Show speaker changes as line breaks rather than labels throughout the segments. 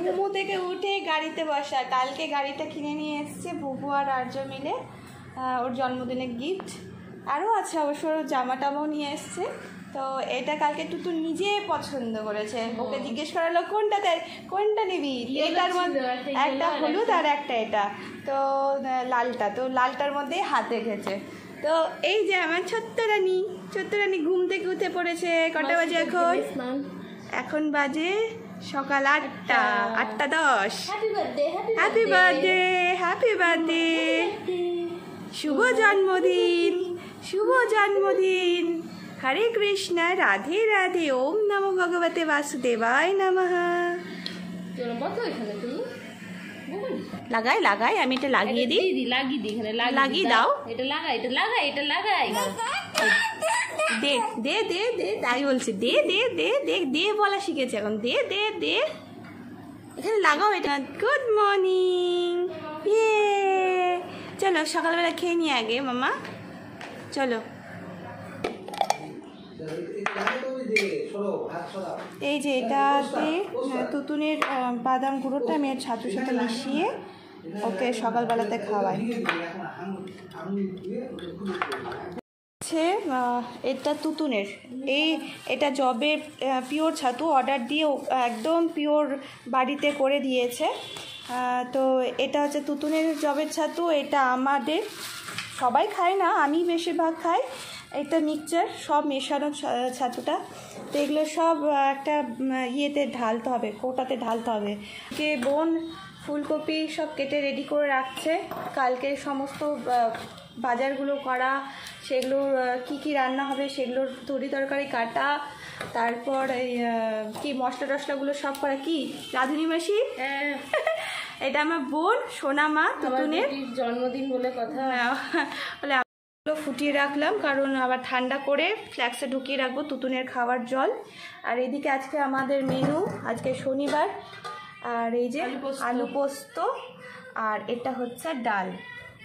ঘুমু থেকে উঠে গাড়িতে বসা। কালকে গাড়িটা কিনে নিয়ে এসছে বুবু আর আর্য মিলে, ওর জন্মদিনের গিফট। আরও আছে অবশ্য, জামা টামাও নিয়ে এসছে। তো এটা কালকে টুটু নিজে পছন্দ করেছে, ওকে জিজ্ঞেস করালো কোনটা নিবি, এটার মধ্যে একটা হলুদ আর একটা এটা, তো লালটা, তো লালটার মধ্যেই হাত রেখেছে। তো এই যে আমার ছোট্ট রানী ঘুম থেকে উঠে পড়েছে। কটা বাজে এখন? এখন বাজে সকাল 8:10। হ্যাপি বার্থডে, শুভ জন্মদিন। হরে কৃষ্ণ, রাধে রাধে, ওম নমো ভগবতে বাসুদেবায় নমঃ। লাগাই আমি এটা লাগিয়ে দিই। লাগিয়ে দাও। এটা লাগাই। দে তাই বলছি, দে বলা শিখেছে এখন। দে এখানে লাগাও এটা। Good morning. চলো সকালবেলা খেয়ে নিয়ে আগে মামা, চলো। এই যে এটাতে তুতুনের বাদাম গুঁড়োটা আমি ছাতুর সাথে মিশিয়ে ওকে সকালবেলাতে খাওয়াই। এটা তুতুনের, এটা জবের পিওর ছাতু অর্ডার দিয়ে একদম পিওর বাড়িতে করে দিয়েছে। তো এটা হচ্ছে তুতুনের জবের ছাতু। এটা আমাদের সবাই খায় না, আমি বেশিরভাগ খাই। এটা মিক্সচার সব মেশানো ছাতুটা। তো এগুলো সব একটা ইয়েতে ঢালতে হবে, কৌটাতে ঢালতে হবে। বোন ফুলকপি সব কেটে রেডি করে রাখছে, কালকে সমস্ত বাজারগুলো করা, সেগুলোর কি রান্না হবে সেগুলোর তরি তরকারি কাটা, তারপর এই কি মশলা টশলাগুলো সব করা। কি রাধুনি মাসি? এটা আমার বোন সোনা মা, তুতুনের
জন্মদিন বলে কথা।
বলে ফুটিয়ে রাখলাম, কারণ আবার ঠান্ডা করে ফ্ল্যাক্সে ঢুকিয়ে রাখবো তুতুনের খাওয়ার জল। আর এদিকে আজকে আমাদের মেনু, আজকে শনিবার, আর এই যে আলু পোস্ত, আর এটা হচ্ছে ডাল,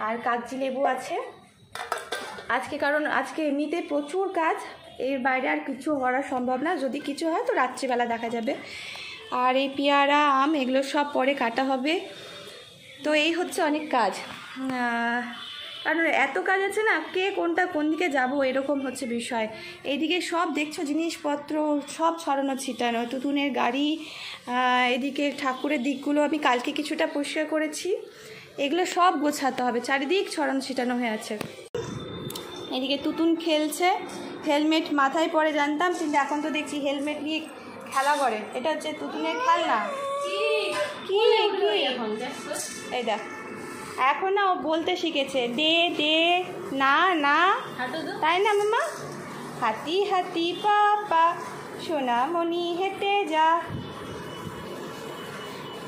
আর কাগজি লেবু আছে আজকে। কারণ আজকে এমনিতে প্রচুর কাজ, এর বাইরে আর কিছু করা সম্ভব না। যদি কিছু হয় তো রাত্রিবেলা দেখা যাবে। আর এই পেয়ারা আম এগুলো সব পরে কাটা হবে। তো এই হচ্ছে অনেক কাজ, কারণ এত কাজ আছে না, কে কোনটা কোন দিকে যাবো এরকম হচ্ছে বিষয়। এইদিকে সব দেখছো জিনিসপত্র সব ছড়ানো ছিটানো, তুতুনের গাড়ি, এদিকে ঠাকুরের দিকগুলো আমি কালকে কিছুটা পরিষ্কার করেছি, এগুলো সব গোছাতে হবে। চারিদিক ছড়ানো ছিটানো হয়ে আছে। এদিকে তুতুন খেলছে, হেলমেট মাথায় পরে জানতাম, কিন্তু এখন তো দেখছি হেলমেট নিয়ে খেলা করে। এটা হচ্ছে তুতুনের খেলনা। কি এই দেখ, এখন না ও বলতে শিখেছে, দে না, তাই না মামা? হাতি পাপা সোনামণি হেঁটে যা।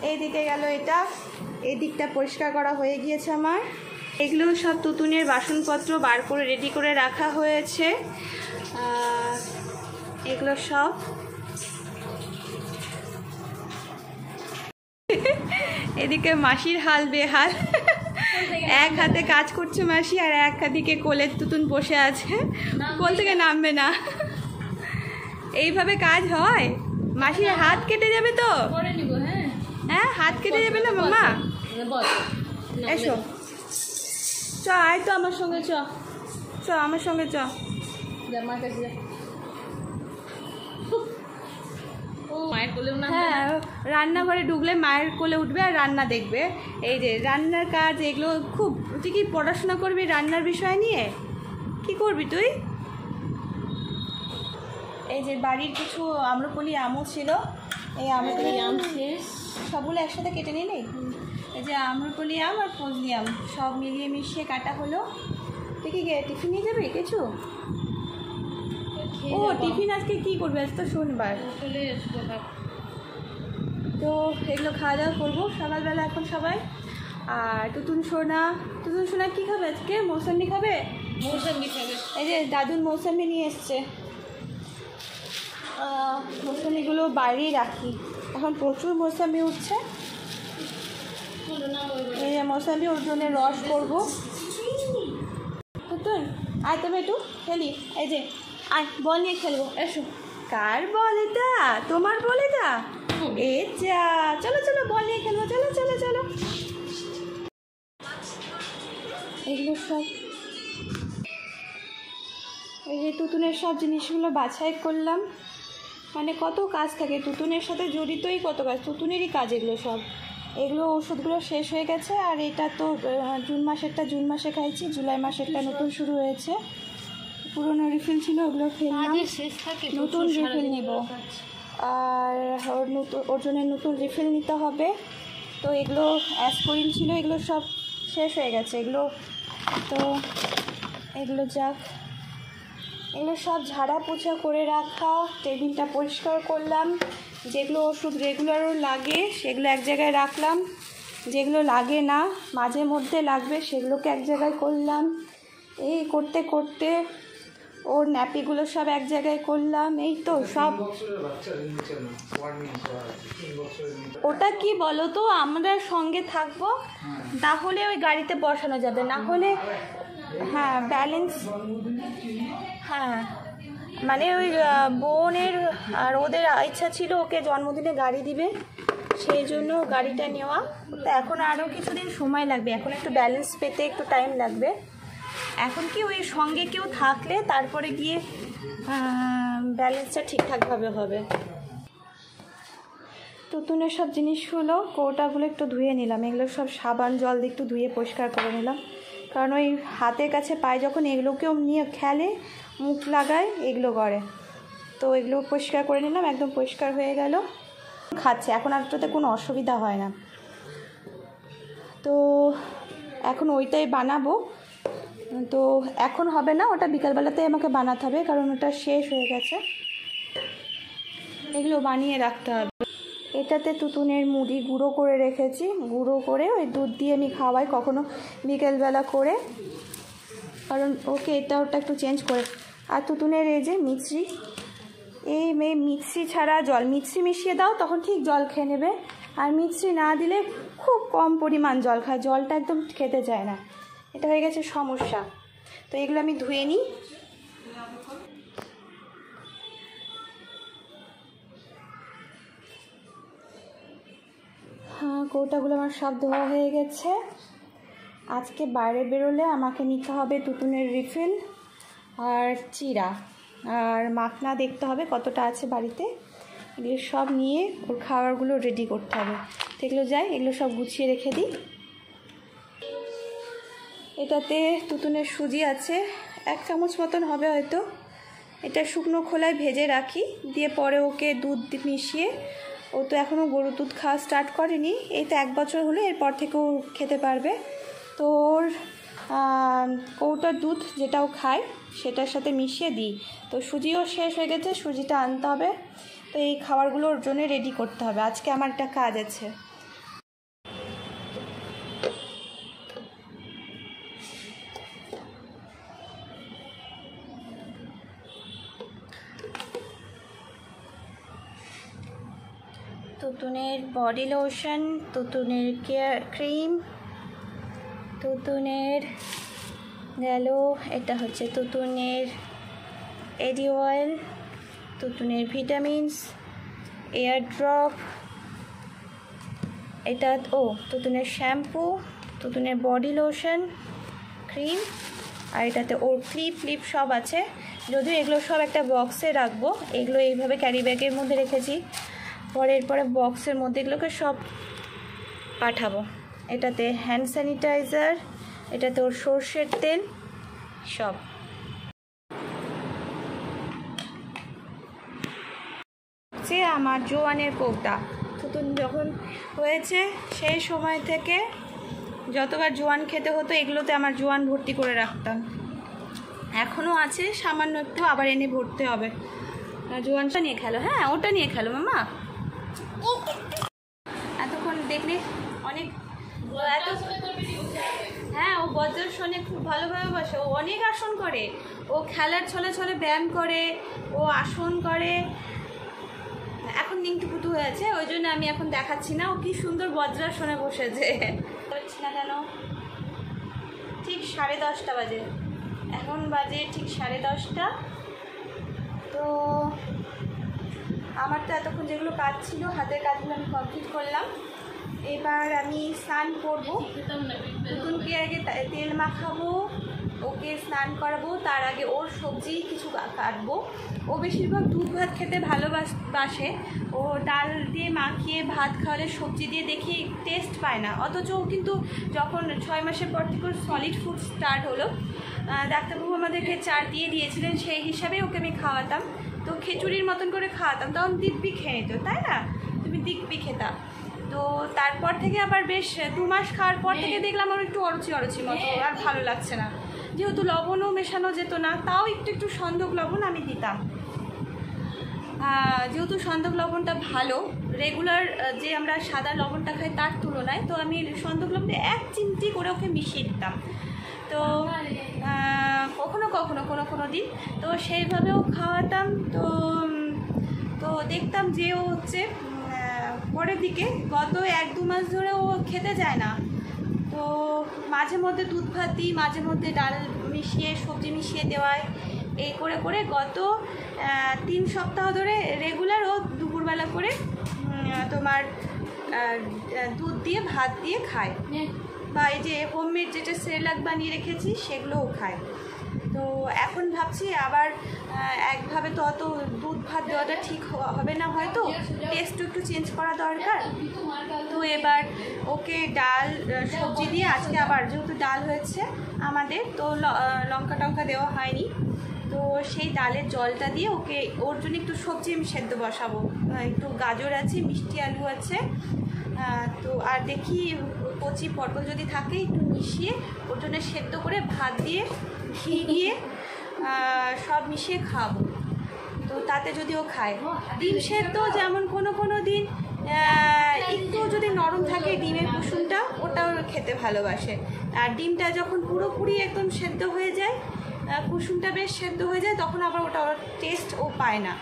এইদিকে গেল এটা, এই দিকটা পরিষ্কার করা হয়ে গিয়েছে আমার। এগুলো সব তুতুনের বাসনপত্র বার করে রেডি করে রাখা হয়েছে। এগুলো সব এদিকে মাসির হাল বেহাল, এক হাতে কাজ করছে মাসি, আর এক হাতে কোলের তুতুন বসে আছে, কোল থেকে নামবে না। এইভাবে কাজ হয়? মাসির হাত কেটে যাবে তো। হ্যাঁ হাত কেটে যাবে না মামা? এসো চ, আয় তো আমার সঙ্গে, চ আমার সঙ্গে চ। হ্যাঁ, রান্নাঘরে ঢুকলে মায়ের কোলে উঠবে আর রান্না দেখবে। এই যে রান্নার কাজ, এগুলো খুব। তুই কি পড়াশোনা করবি রান্নার বিষয় নিয়ে? কি করবি তুই? এই যে বাড়ির কিছু আম্রপলি আমও ছিল, এই আম্রপলি আম শেষ, সবগুলো একসাথে কেটে নিলি। এই যে আম্রপলি আম আর ফজলি আম সব মিলিয়ে মিশিয়ে কাটা হলো। তুই কি টিফিন নিয়ে যাবি কিছু? ও টিফিন আজকে কি করবি? আজ তো শনিবার। তো এগুলো খাওয়া দাওয়া করবো সকালবেলা এখন সবাই। আর তুতুন সোনা কী খাবে আজকে? মৌসুমি খাবে। এই যে দাদুর মৌসুমি নিয়ে এসছে, মৌসুমিগুলো বাইরেই রাখি, এখন প্রচুর মৌসুমি উঠছে। এই যে মৌসুমি, ওর জন্য রস করবো। তুতুন আয় তবে একটু খেলি। এই যে আয়, বল নিয়ে খেলবো। এসো। কার বল এটা? তোমার বল এটা? এ যা, চলো চলো বল নিয়ে খেলবো, চলো চলো চলো। এগুলো সব এই যে তুতুনের সব জিনিসগুলো বাছাই করলাম। মানে কত কাজ থাকে তুতুনের সাথে জড়িতই, কত কাজ, তুতুনেরই কাজ এগুলো সব। এগুলো ওষুধগুলো শেষ হয়ে গেছে, আর এটা তো জুন মাসেরটা জুন মাসে খাইছি, জুলাই মাসেরটা নতুন শুরু হয়েছে। পুরোনো রিফিল ছিল, ওগুলো ফেললাম, নতুন রিফিল নেব। আর ওর জন্য নতুন রিফিল নিতে হবে। তো এগুলো অ্যাসপিরিন ছিল, এগুলো সব শেষ হয়ে গেছে এগুলো। তো এগুলো যাক, এগুলো সব ঝাড়া পোছা করে রাখা, টেবিলটা পরিষ্কার করলাম। যেগুলো ওষুধ রেগুলারও লাগে সেগুলো এক জায়গায় রাখলাম, যেগুলো লাগে না মাঝে মধ্যে লাগবে সেগুলোকে এক জায়গায় করলাম। এই করতে করতে ওর ন্যাপিগুলো সব এক জায়গায় করলাম। এই তো সব। ওটা কি বলো তো, আমরা সঙ্গে থাকবো তাহলে ওই গাড়িতে বসানো যাবে, না হলে হ্যাঁ ব্যালেন্স, হ্যাঁ মানে ওই বোনের আর ওদের ইচ্ছা ছিল ওকে জন্মদিনে গাড়ি দিবে, সেই জন্য গাড়িটা নেওয়া। তো এখন আরও কিছুদিন সময় লাগবে, এখন একটু ব্যালেন্স পেতে একটু টাইম লাগবে। এখন কি ওই সঙ্গে কেউ থাকলে তারপরে গিয়ে ব্যালেন্সটা ঠিকঠাকভাবে হবে। তুতুনের সব জিনিসগুলো কৌটাগুলো একটু ধুয়ে নিলাম, এগুলো সব সাবান জল দিয়ে একটু ধুয়ে পরিষ্কার করে নিলাম, কারণ ওই হাতের কাছে পায় যখন এগুলোকেও নিয়ে খেলে, মুখ লাগায়, এগুলো করে। তো এগুলো পরিষ্কার করে নিলাম, একদম পরিষ্কার হয়ে গেল। খাচ্ছে এখন, আর ওটাতে কোনো অসুবিধা হয় না। তো এখন ওইটাই বানাবো। তো এখন হবে না, ওটা বিকালবেলাতেই আমাকে বানাতে হবে, কারণ ওটা শেষ হয়ে গেছে। এগুলো বানিয়ে রাখতে হবে। এটাতে তুতুনের মুড়ি গুঁড়ো করে রেখেছি, গুঁড়ো করে ওই দুধ দিয়ে আমি খাওয়াই কখনো বিকেলবেলা করে, কারণ ওকে এটা ওটা একটু চেঞ্জ করে। আর তুতুনের এই যে মিছরি, এই মিছরি ছাড়া জল, মিছরি মিশিয়ে দাও তখন ঠিক জল খেয়ে নেবে, আর মিছরি না দিলে খুব কম পরিমাণ জল খায়, জলটা একদম খেতে চায় না। এটা হয়ে গেছে সমস্যা। তো এগুলো আমি ধুয়ে নিই। হ্যাঁ কৌটাগুলো আমার সব ধোয়া হয়ে গেছে। আজকে বাইরে বেরোলে আমাকে নিতে হবে তুতুনের রিফিল আর চিরা, আর মাখনা দেখতে হবে কতটা আছে বাড়িতে। এগুলো সব নিয়ে ওর খাবারগুলো রেডি করতে হবে। তো এগুলো যাই, এগুলো সব গুছিয়ে রেখে দিই। এটাতে তুতুনের সুজি আছে, 1 চামচ মতন হবে হয়তো। এটা শুকনো খোলায় ভেজে রাখি, দিয়ে পরে ওকে দুধ মিশিয়ে, ও তো এখনও গরুর দুধ খাওয়া স্টার্ট করেনি, এই তো 1 বছর হলে এরপর থেকেও খেতে পারবে। তো ওর কৌটার দুধ যেটাও খায় সেটার সাথে মিশিয়ে দিই। তো সুজিও শেষ হয়ে গেছে, সুজিটা আনতে হবে। তো এই খাবারগুলো ওর জন্য রেডি করতে হবে। আজকে আমার একটা কাজ আছে। তুতুনের বডি লোশন, তুতুনের কেয়ার ক্রিম, তুতুনের গেল, এটা হচ্ছে তুতুনের এডি অয়েল, তুতুনের ভিটামিনস, এয়ার ড্রপ, এটা তুতুনের শ্যাম্পু, তুতুনের বডি লোশন, ক্রিম, আর এটাতে ওর ক্লিপ সব আছে। যদিও এগুলো সব একটা বক্সে রাখবো, এগুলো এইভাবে ক্যারি ব্যাগের মধ্যে রেখেছি, এরপরে বক্সের মধ্যে এগুলোকে সব পাঠাবো। এটাতে হ্যান্ড স্যানিটাইজার, এটাতে ওর সর্ষের তেল, সব। সে আমার জোয়ানের কৌটা, তুতুন যখন হয়েছে সেই সময় থেকে যতবার জোয়ান খেতে হতো এগুলোতে আমার জোয়ান ভর্তি করে রাখতাম। এখনও আছে সামান্য একটু, আবার এনে ভরতে হবে। জোয়ানটা নিয়ে খেলো, হ্যাঁ ওটা নিয়ে খেলো মামা। এতক্ষণ দেখলে অনেক হ্যাঁ ও বজ্রাসনে খুব ভালোভাবে বসে, ও অনেক আসন করে, ও খেলার ছলে ছলে ব্যায়াম করে, ও আসন করে। এখন নিংটুপুটু হয়েছে, ওই জন্য আমি এখন দেখাচ্ছি না ও কি সুন্দর বজ্রাসনে বসেছে। করছি না কেন, ঠিক 10:30 বাজে, এখন বাজে ঠিক 10:30। তো আমার তো এতক্ষণ যেগুলো কাজ ছিল হাতের কাজগুলো আমি কমপ্লিট করলাম। এবার আমি স্নান করবো, তুতুনকে আগে তেল মাখাবো, ওকে স্নান করাবো, তার আগে ওর সবজি কিছু কাটবো। ও বেশিরভাগ দুধ ভাত খেতে ভালোবাসে, ও ডাল দিয়ে মাখিয়ে ভাত খাওয়ালে সবজি দিয়ে দেখি টেস্ট পায় না। অথচ ও কিন্তু যখন 6 মাসের পর থেকে সলিড ফুড স্টার্ট হলো, ডাক্তারবাবু আমাদেরকে চার দিয়ে দিয়েছিলেন, সেই হিসাবে ওকে আমি খাওয়াতাম। তো খিচুড়ির মতন করে খাওয়াতাম, তখন দিব্যি খেয়ে নিত, তাই না? তুমি দিব্যি খেতা। তো তারপর থেকে আবার বেশ 2 মাস খাওয়ার পর থেকে দেখলাম আমার একটু অরুচি মতো, আর ভালো লাগছে না। যেহেতু লবণও মেশানো যেত না, তাও একটু সন্দক লবণ আমি দিতাম। যেহেতু সন্দক লবণটা ভালো, রেগুলার যে আমরা সাদা লবণটা খাই তার তুলনায়, তো আমি সন্দক লবণে 1 চিমটি করে ওকে মিশিয়ে দিতাম। তো কোনো দিন তো সেইভাবেও খাওয়াতাম। তো দেখতাম যে ও হচ্ছে পরের দিকে গত 1-2 মাস ধরে ও খেতে যায় না। তো মাঝে মধ্যে দুধ ভাত দিই, মাঝে মধ্যে ডাল মিশিয়ে সবজি মিশিয়ে দেওয়ায়, এই করে করে গত 3 সপ্তাহ ধরে রেগুলার ও দুপুরবেলা করে তোমার দুধ দিয়ে ভাত দিয়ে খায়, বা এই যে হোমমেড যেটা সেরেলাক বানিয়ে রেখেছি সেগুলোও খায়। তো এখন ভাবছি আবার একভাবে তো অত দুধ ভাত দেওয়াটা ঠিক হবে না, হয়তো টেস্টও একটু চেঞ্জ করা দরকার। তো এবার ওকে ডাল সবজি দিয়ে, আজকে আবার যেহেতু ডাল হয়েছে আমাদের, তো লঙ্কা টঙ্কা দেওয়া হয়নি, তো সেই ডালের জলটা দিয়ে ওকে ওর জন্য একটু সবজি আমি সেদ্ধ বসাবো। একটু গাজর আছে, মিষ্টি আলু আছে, তো আর দেখি কচি পটল যদি থাকে একটু মিশিয়ে ওর জন্য সেদ্ধ করে ভাত দিয়ে ঘি দিয়ে সব মিশিয়ে খাওয়াবো। তো তাতে যদি ও খায়, ডিম সেদ্ধ যেমন কোনো দিন একটু যদি নরম থাকে ডিমের কুসুমটা, ওটাও খেতে ভালোবাসে। আর ডিমটা যখন পুরোপুরি একদম সেদ্ধ হয়ে যায়, কুসুমটা বেশ সেদ্ধ হয়ে যায়, তখন আবার ওটা ওর টেস্ট ও পায় না।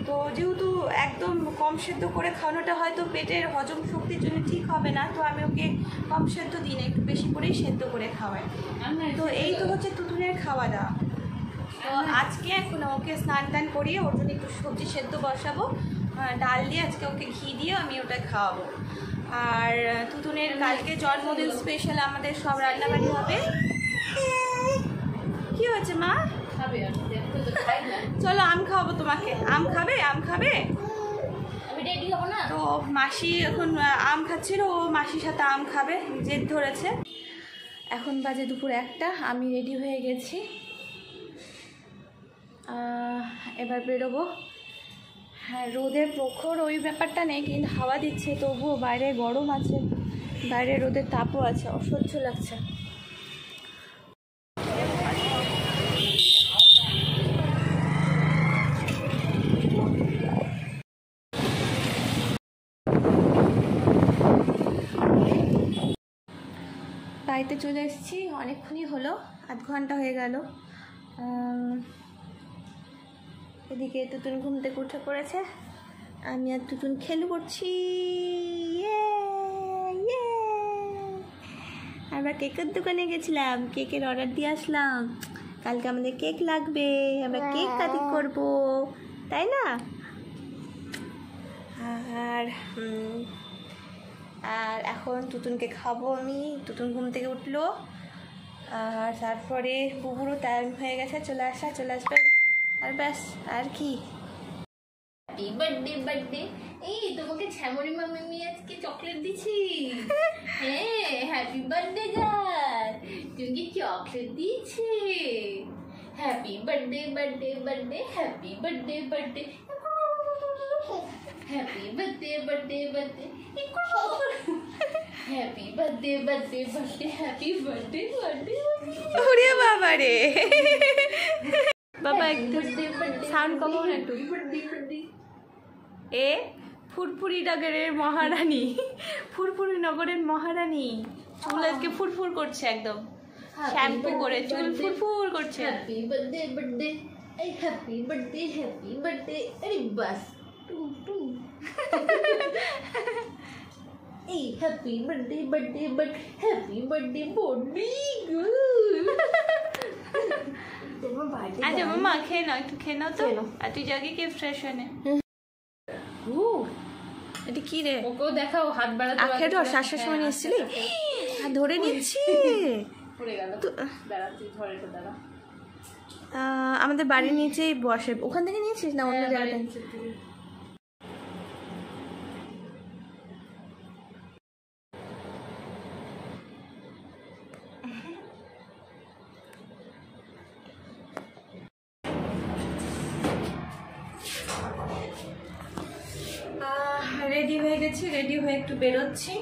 তো যেহেতু একদম কম সেদ্ধ করে খাওয়ানোটা হয়তো পেটের হজম শক্তির জন্য ঠিক হবে না, তো আমি ওকে কম সেদ্ধ দিই না, একটু বেশি করেই সেদ্ধ করে খাওয়াই। তো এই তো হচ্ছে তুতুনের খাওয়া দাওয়া। তো আজকে এখন ওকে স্নান টান করিয়ে ওর জন্য একটু সবজি সেদ্ধ বসাবো, ডাল দিয়ে আজকে ওকে ঘি দিয়ে আমি ওটা খাওয়াবো। আর তুতুনের কালকে জন্মদিন স্পেশাল আমাদের সব রান্নাবাড়ি হবে। কি হয়েছে মা? চলো আম খাওয়াবো তোমাকে। আম খাবে? তো মাসি এখন আম খাচ্ছিল, ও মাসির সাথে আম খাবে, জেদ ধরেছে। এখন বাজে দুপুর 1টা, আমি রেডি হয়ে গেছি, এবার বেরোবো। হ্যাঁ, রোদের প্রখর ওই ব্যাপারটা নেই, কিন্তু হাওয়া দিচ্ছে, তবুও বাইরে গরম আছে, বাইরে রোদের তাপও আছে, অসহ্য লাগছে। বাড়িতে চলে এসেছি, অনেকক্ষণই হলো, আধ ঘন্টা হয়ে গেল। এদিকে তুতুন ঘুম থেকে উঠে পড়েছে, আমি আর তুতুন খেলু করছি। আমরা কেকের দোকানে গেছিলাম, কেকের অর্ডার দিয়ে আসলাম। কালকে আমাদের কেক লাগবে, আমরা কেক কাটিং করব, তাই না? আর এখন তুতুনকে খাবো আমি। তুতুন ঘুম থেকে উঠলো, আর তারপরে বুবুরও টাইম হয়ে গেছে চলে আসবে, আর ব্যাস, আর কি।
Happy birthday. এই তোমাকে ছ্যামরি মামি আজকে চকলেট দিছি। হ্যাঁ, হ্যাপি বার্থডে গার্ল, তুমি চকলেট দিয়েছে। Happy birthday, happy birthday, happy birthday, happy birthday, happy birthday.
ওরে বাবা রে, বাবা একটু সাউন্ড কমাও না একটু। এ ফুরফুরি নগরের মহারানী, ফুরফুরি নগরের মহারানী, চুল আজকে ফুরফুর করছে, একদম শ্যাম্পু করে চুল ফুরফুর করছে।
হ্যাপি বার্থডে, এই হ্যাপি বার্থডে, আরে বাস টুম। এই happy birthday, happy birthday body good.
আচ্ছা মামা খেয়ে নাও, একটু খেয়ে নাও তো, আর তুই জাগি কে ফ্রেশ হয়ে নে। এটা কি রে?
ওকেও দেখাও, হাত বাড়াতে
আখের রস আসার সময় নিয়ে এসেছিলি? আর ধরে নিচ্ছি।
পড়ে গেল। দাঁড়া তুই ধরে তো দাঁড়া।
আমাদের বাড়ির নিচেই বসে, ওখান থেকে নিয়েছিস না অন্য জায়গাটা? রেডি হয়ে গেছি, রেডি হয়ে একটু বেরোচ্ছি।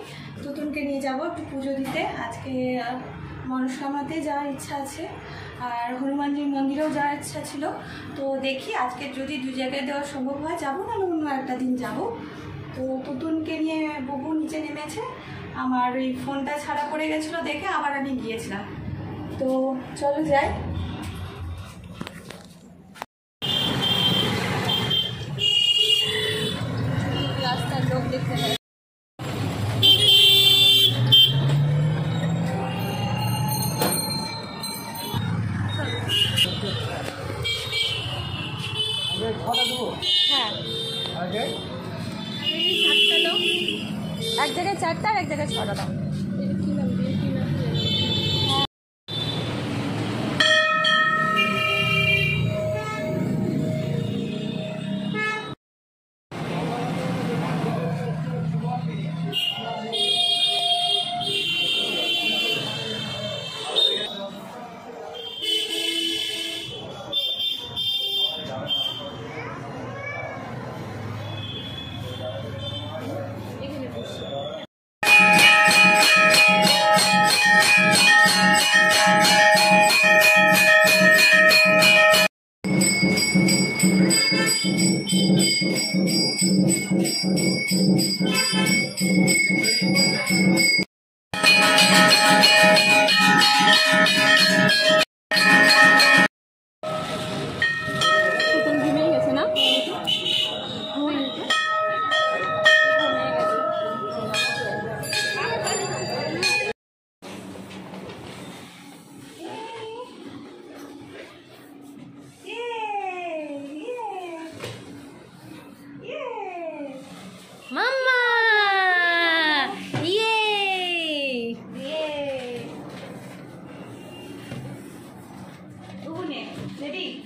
তুতুনকে নিয়ে যাব একটু পুজো দিতে। আজকে মনস্কামনাতে যাওয়ার ইচ্ছা আছে, আর হনুমানজির মন্দিরেও যাওয়ার ইচ্ছা ছিল। তো দেখি আজকে যদি দু জায়গায় দেওয়া সম্ভব হয় যাবো, না অন্য একটা দিন যাব। তো তুতুনকে নিয়ে বুবু নিচে নেমেছে, আমার এই ফোনটা ছাড়া পড়ে গেছিলো দেখে আবার আমি গিয়েছিলাম। তো চলো যাই। রাস্তার লোক দেখতে পাই। হ্যাঁ, এক জায়গায় 4টা আর এক জায়গায় 6টা দাও।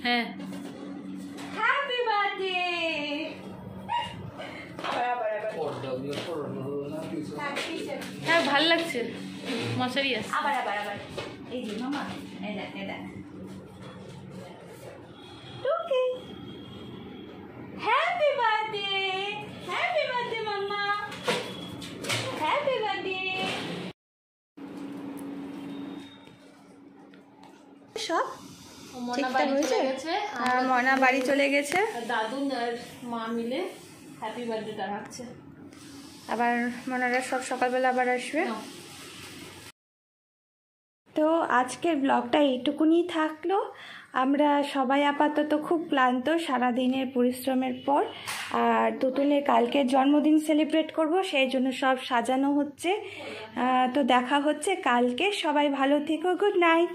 হ্যাঁ,
হ্যাপি বার্থডে।
হ্যাঁ ভালো লাগছে, মশারি আছে।
আবার আবার আবার এই যে মামা, এই দেখ এই দেখ। টুকি, happy birthday, happy birthday mamma, happy birthday. সব ঠিকঠাক হয়েছে? আর মনা বাড়ি চলে গেছে,
দাদু আর মা মিলে হ্যাপি বার্থডেটা রাখছে।
আবার মনারা সব সকালবেলা আবার আসবে। তো আজকের ব্লগটা এইটুকুনি থাকলো। আমরা সবাই আপাতত খুব ক্লান্ত সারাদিনের পরিশ্রমের পর, আর তুতুলের কালকের জন্মদিন সেলিব্রেট করব, সেই জন্য সব সাজানো হচ্ছে। তো দেখা হচ্ছে কালকে। সবাই ভালো থেকো, গুড নাইট।